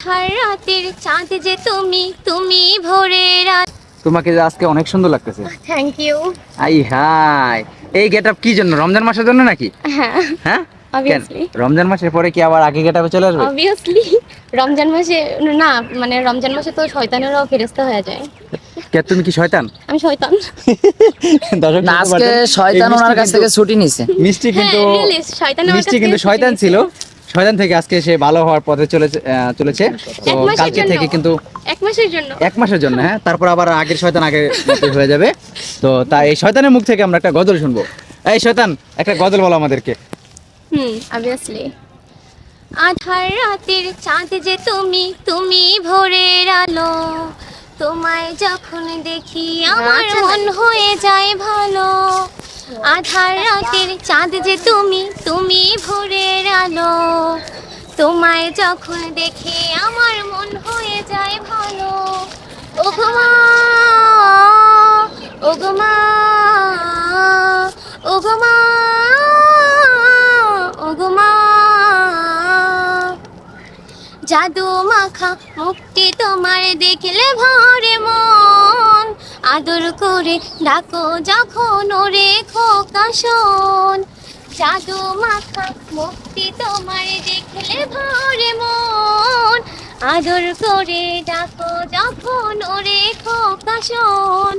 রাতের চাঁদ যে তুমি তুমি ভোরের রাত। তোমাকে যে আজকে অনেক সুন্দর লাগতেছে। Thank you. আই হাই, এই গেটআপ কি জন্য? রমজান মাসের জন্য নাকি? হ্যাঁ হ্যাঁ, কেন অবভিয়াসলি। রমজান মাসের পরে কি আবার আগে গেটআপে চলে আসবে? অবভিয়াসলি রমজান মাসে না, মানে রমজান মাসে তো শয়তানেরও ফেরেশতা হয়ে যায়। কে তুমি কি শয়তান? আমি শয়তান। দর্শক না, শুনতে আজকে পারছেন, শয়তান এই ওনার কাছ মিষ্টি থেকে ছুটি নিছে। মিষ্টি হ্যাঁ কিন্তু রিয়েলি শয়তান আমার মিষ্টি কাছে কিন্তু শয়তান ছিল। শয়তান থেকে আজকে সে ভালো হওয়ার পথে চলেছে তো এক মাসের কালকে জন্য। থেকে কিন্তু এক মাসের জন্য। 1 মাসের জন্য, হ্যাঁ, তারপর আবার আগের শয়তান আগের মতোই হয়ে যাবে। তো তাই এই শয়তানের মুখ থেকে আমরা একটা গজল শুনবো। এই শয়তান, একটা গজল বলো আমাদেরকে। অবভিয়াসলি। আধার রাতের চাঁদ যে তুমি তুমি ভোরের আলো, তোমায় যখন দেখি আমার মন হয়ে যায় ভালো। আধার রাতের চাঁদ যে তুমি তুমি ভোরের আলো, তোমায় যখন দেখি আমার মন হয়ে যায় ভালো। ওগো মা, ওগো মা, ওগো মা, ওগো মা, জাদু মাখা মুক্তি তোমার দেখলে ভরে মন, আদর করে ডাকো যখন ওরে খোকা শোন। জাদু মাখা মুক্তি তোমার দেখলে ভরে মন, আদর করে ডাকো যখন ওরে খোকা শোন।